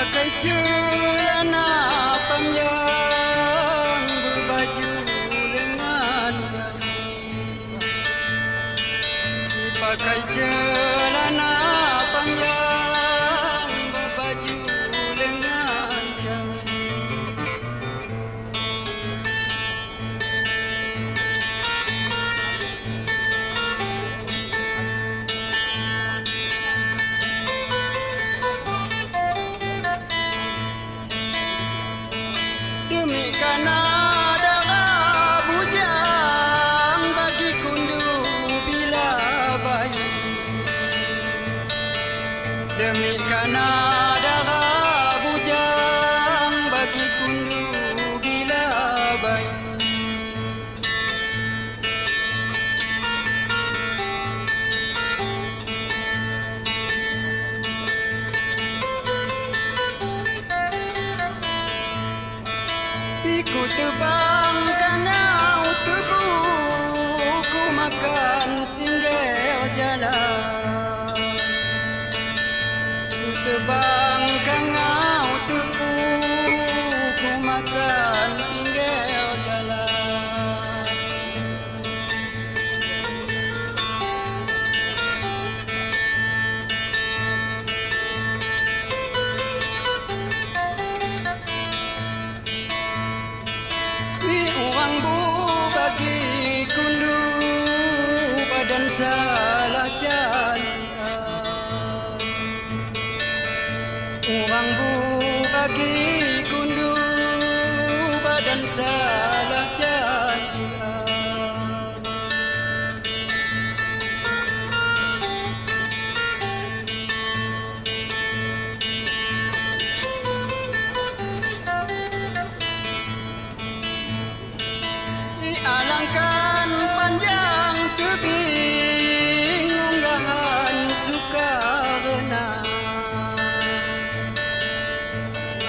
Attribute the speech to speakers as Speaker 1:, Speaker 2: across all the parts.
Speaker 1: Pakai celana panjang, berbaju lengan jari. Pakai celana panjang, berbaju lengan jari. Demi karena darah bujang bagi kundu bila bayi. Demi karena darah bujang bagi kundu bila bayi. Ku terbangkan kau tebu, ku makan pinggir jalan. Ku terbangkan kau tebu, ku makan pinggir jalan. Orang bu bagi kundu badan salah janjian. Orang bu bagi kundu badan salah janjian. Alangkan panjang tebing unggahan Sukarna.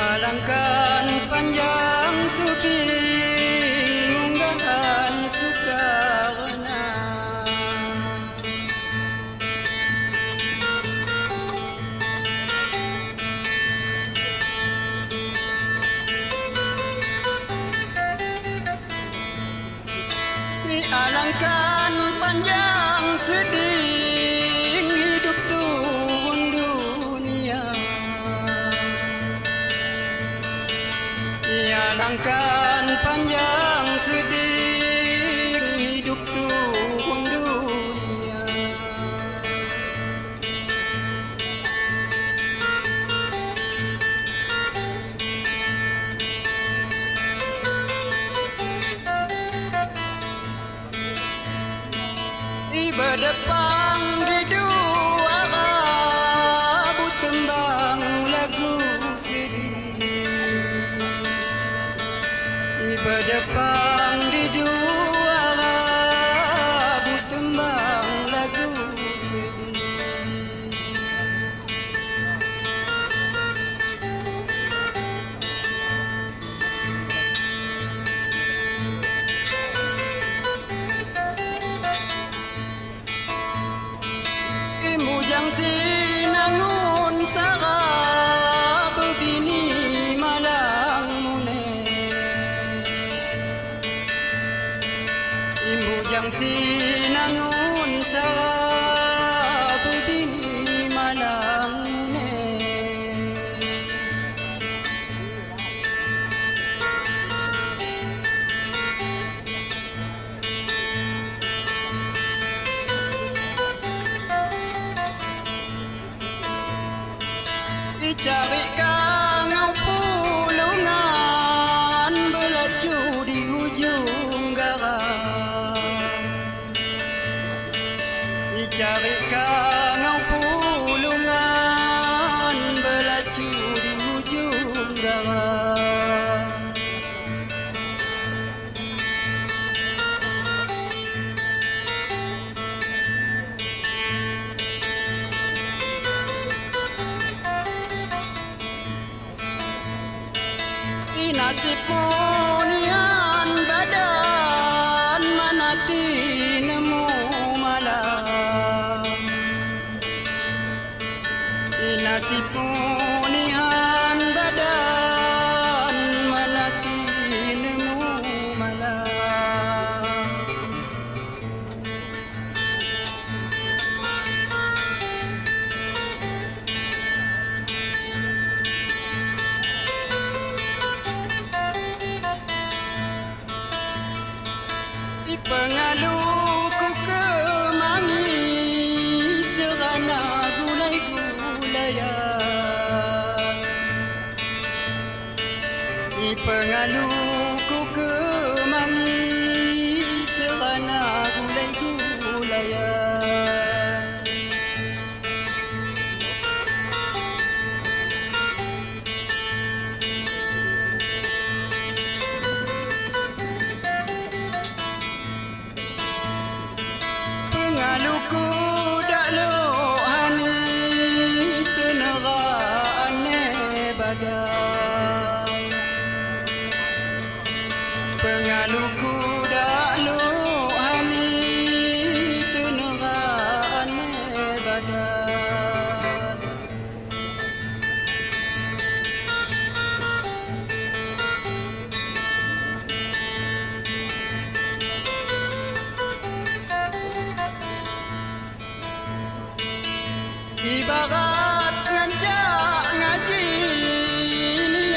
Speaker 1: Alangkan panjang tebing unggahan Sukarna. Alangkan panjang sedih hidup turun dunia. Alangkan panjang sedih hidup turun dunia. Berdepang di dua rabu tembang lagu sedih. Berdepang di dua rabu tembang lagu sedih. Mujang sinangun sarap bini malang mune. Mujang sinangun sarap bini malang mune. Cari kangau pulungan belaju di ujung garam. Cari kangau pulungan belaju di ujung garam. Nasib punian badan manati nemu malam. Nasib punian Pengaluku kemangi serana gulai-gulaya. Pengaluku kemangi serana gulai-gulaya. Pengaluku dak lo hani tenera ane badai. Pengaluku dak lo hani tenera ane badai. Ibarat ngancak ngaji ni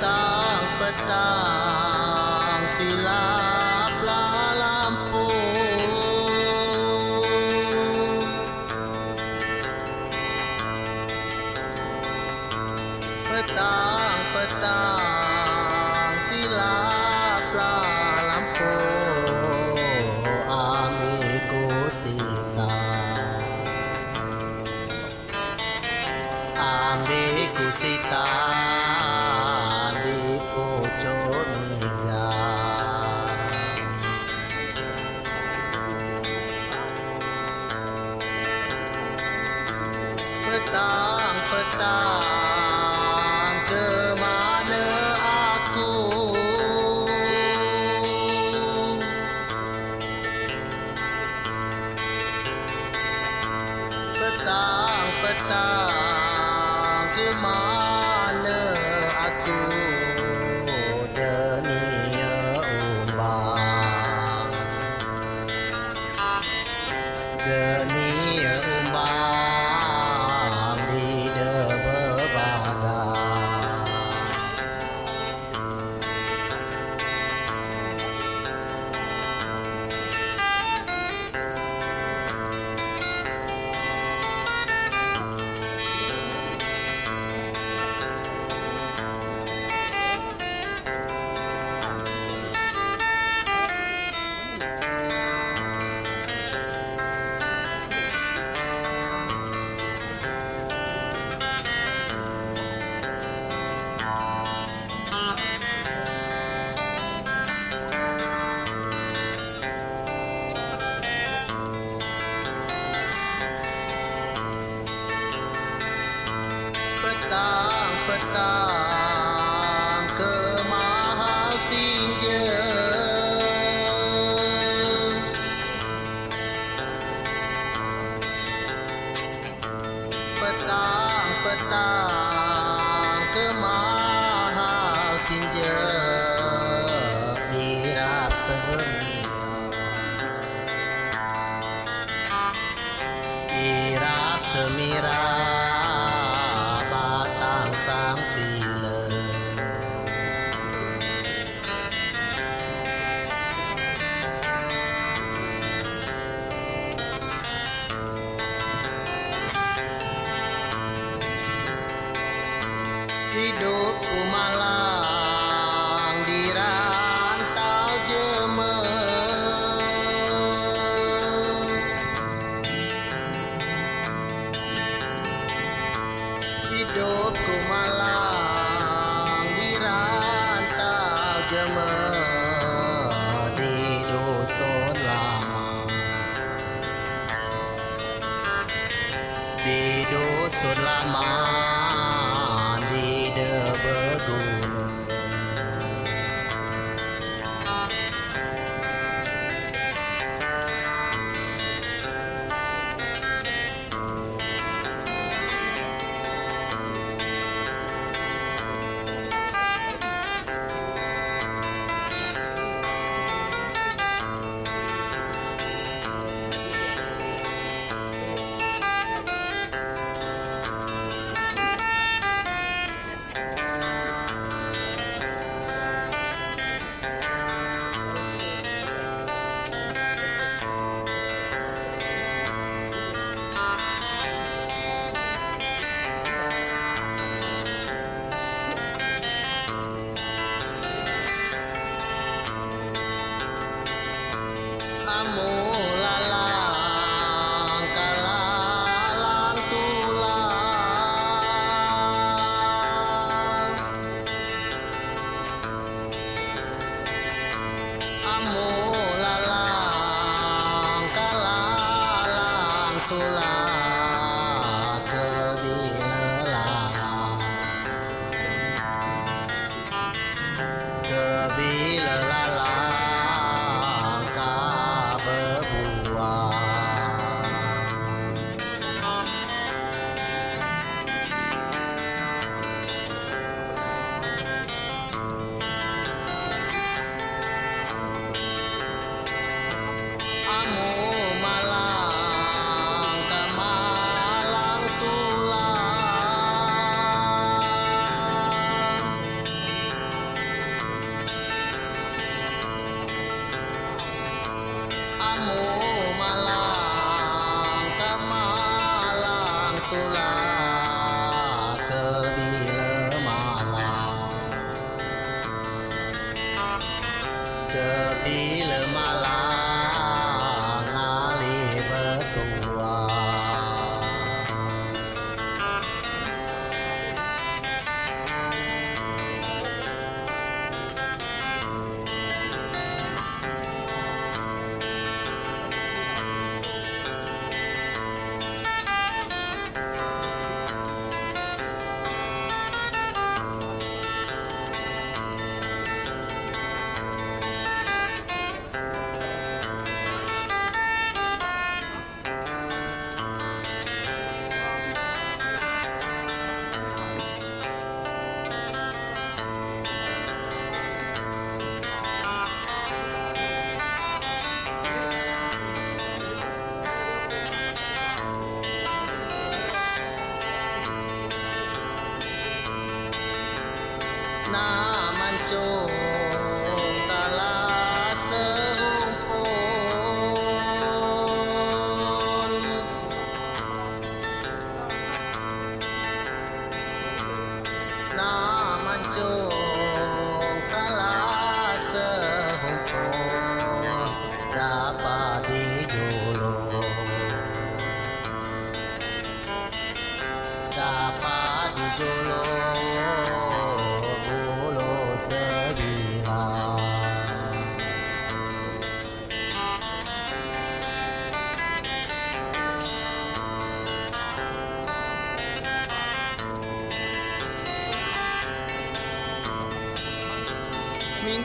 Speaker 2: petang-petang silaplah lampu, petang-petang silaplah lampu, amigo Sita, amigo Sita di pojok meja. Petang-petang kemana aku, petang-petang kemana aku, dunia umbang, dunia umbang di debebadan. Petang-petang ke mahal senja, petang-petang ke mahal senja, irap semira batang sang sila. Hidupku malang di rantau jema, hidupku malang di rantau jema, di dusun lama, di dusun lama di debeguna. Amo lalang kalalang tulang, amo lalang kalalang tulang, kebilelang, kebilelang Amo malang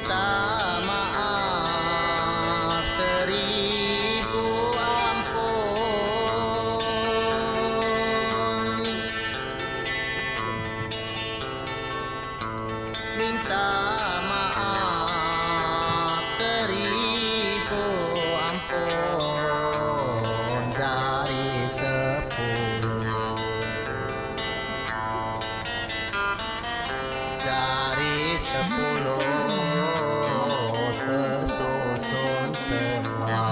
Speaker 2: minta maaf seribu ampun, minta maaf seribu ampun dari 10, dari 10 tersusun semua.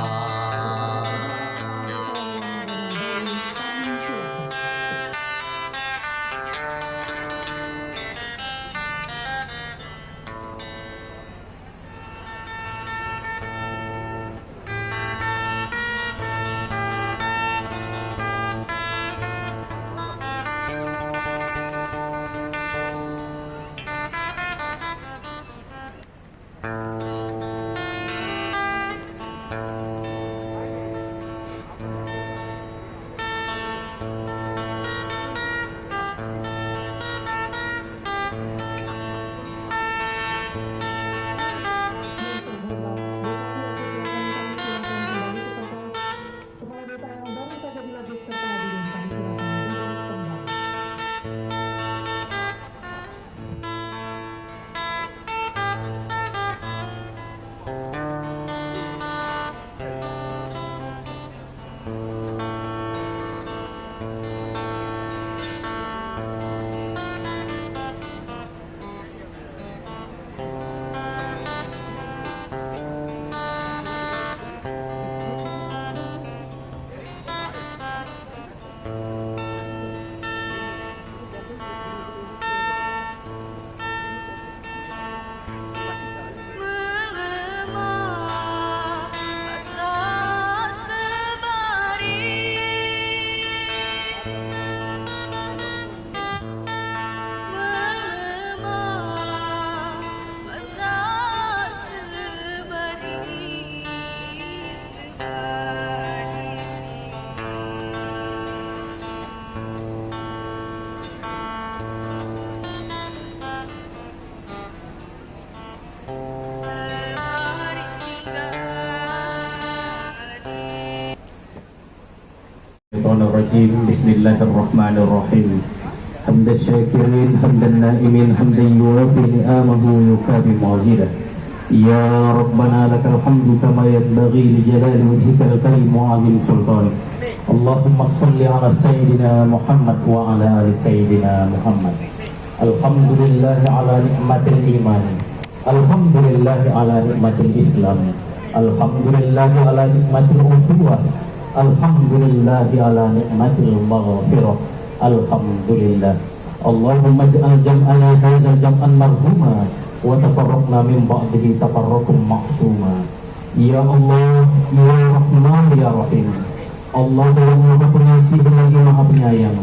Speaker 3: Bismillahirrahmanirrahim. Hamdan syakirin, hamdan na'imin, hamdan yuwafi ni'amahu yukabi mazidah. Ya Rabbana lakal hamdu kama yanbaghi li jalali wajhikal karim wa azim sultan. Allahumma salli ala sayyidina Muhammad wa ala ali sayyidina Muhammad. Alhamdulillahi ala ni'matil iman, alhamdulillahi ala ni'matil islam, alhamdulillahi ala ni'matil ukhuwah, alhamdulillahi ala ni'matil maghfirah. Alhamdulillah. Allahumma ij'al jam'ana hadza jam'an marhuma wa tafarraqna min ba'dihi tafarraqan ma'suma. Ya Allah, ya Rahman, ya Rahim. Allah yang Maha Pengasih dan lagi Maha Penyayang,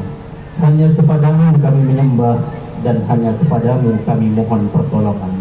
Speaker 3: hanya kepadamu kami menyembah dan hanya kepadamu kami mohon pertolongan.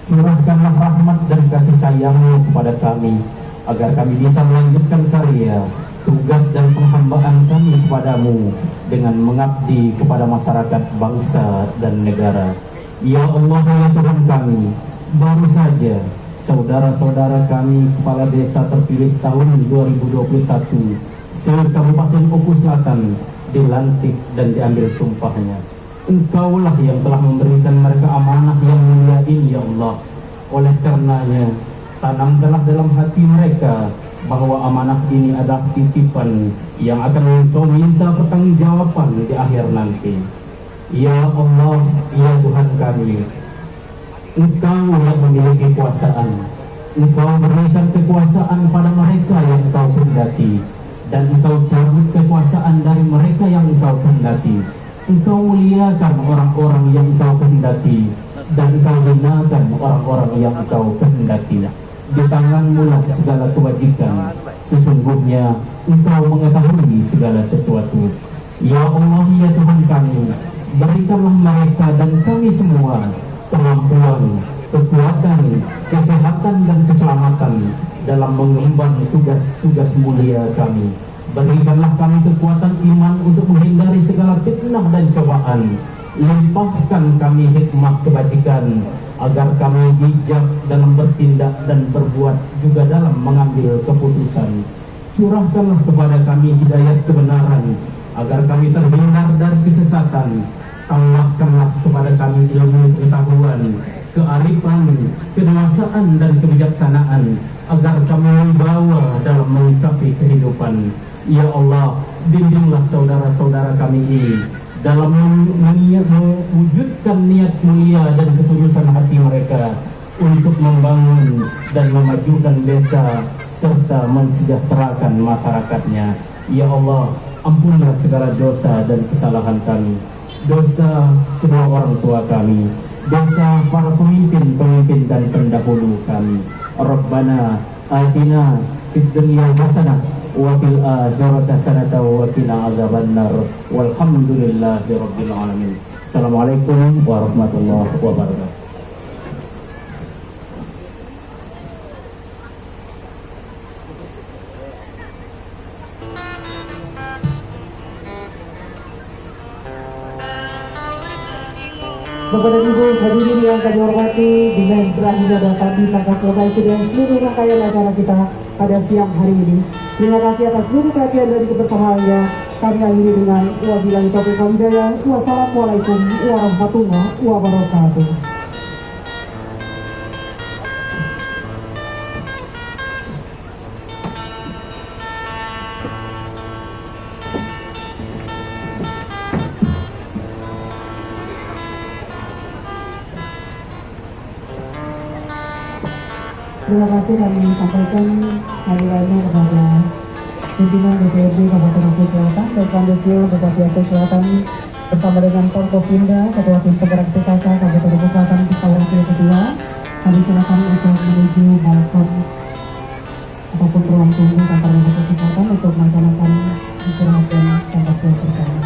Speaker 3: Curahkanlah rahmat dan kasih sayang-Mu kepada kami agar kami bisa melanjutkan karya, tugas dan penghambaan kami kepadamu dengan mengabdi kepada masyarakat, bangsa dan negara. Ya Allah, ya Tuhan kami, baru saja saudara-saudara kami kepala desa terpilih tahun 2021 se-Kabupaten Oku Selatan dilantik dan diambil sumpahnya. Engkaulah yang telah memberikan mereka amanah yang mulia ini, ya Allah. Oleh karenanya, tanamkanlah dalam hati mereka bahwa amanah ini adalah titipan yang akan Engkau minta pertanggungjawaban di akhir nanti. Ya Allah, ya Tuhan kami, Engkau yang memiliki kekuasaan. Engkau berikan kekuasaan pada mereka yang Engkau kehendaki, dan Engkau cabut kekuasaan dari mereka yang Engkau kehendaki. Engkau muliakan orang-orang yang Engkau kehendaki, dan Engkau hinakan orang-orang yang Engkau kehendaki. Di tangan-Mu lah segala kebajikan, sesungguhnya Engkau mengetahui segala sesuatu. Ya Allah, ya Tuhan kami, berikanlah mereka dan kami semua kemampuan, kekuatan, kesehatan dan keselamatan dalam mengemban tugas-tugas mulia kami. Berikanlah kami kekuatan iman untuk menghindari segala fitnah dan cobaan. Limpahkan kami hikmah kebajikan agar kami bijak dalam bertindak dan berbuat, juga dalam mengambil keputusan. Curahkanlah kepada kami hidayat kebenaran, agar kami terhindar dari kesesatan. Tambahkanlah kepada kami ilmu pengetahuan, kearifan, kedewasaan dan kebijaksanaan, agar kami membawa dalam menyikapi kehidupan. Ya Allah, bimbinglah saudara-saudara kami ini dalam mewujudkan niat mulia dan ketulusan hati mereka untuk membangun dan memajukan desa serta mensejahterakan masyarakatnya. Ya Allah, ampunilah segala dosa dan kesalahan kami, dosa kedua orang tua kami, dosa para pemimpin-pemimpin dan pendahulu kami. Rabbana atina fid dunya hasanah wa fil akhirati hasanah wa qina azabannar. Walhamdulillahi rabbil alamin. Assalamualaikum warahmatullahi wabarakatuh.
Speaker 4: Bapak dan Ibu hadirin yang kami hormati, dengan berakhirnya dapat ditangkap selesai dengan seluruh rangkaian acara kita pada siang hari ini. Terima kasih atas seluruh perhatian dari kebersamaannya. Kami akhiri dengan wabillahi taufiq wal hidayah. Wassalamualaikum warahmatullahi wabarakatuh. Terima kasih kami sampaikan hadirannya kepada pimpinan DPRD Kabupaten Aceh Selatan, Dekan Dekil Bupati Aceh Selatan bersama dengan Forkopimda, Ketua Tim Penggerak PKK Kabupaten Aceh Selatan, Kepala Wakil Kedua. Kami silakan untuk menuju balkon ataupun ruang tunggu kantor Kabupaten Aceh Selatan untuk melaksanakan istirahat dan santap siang bersama.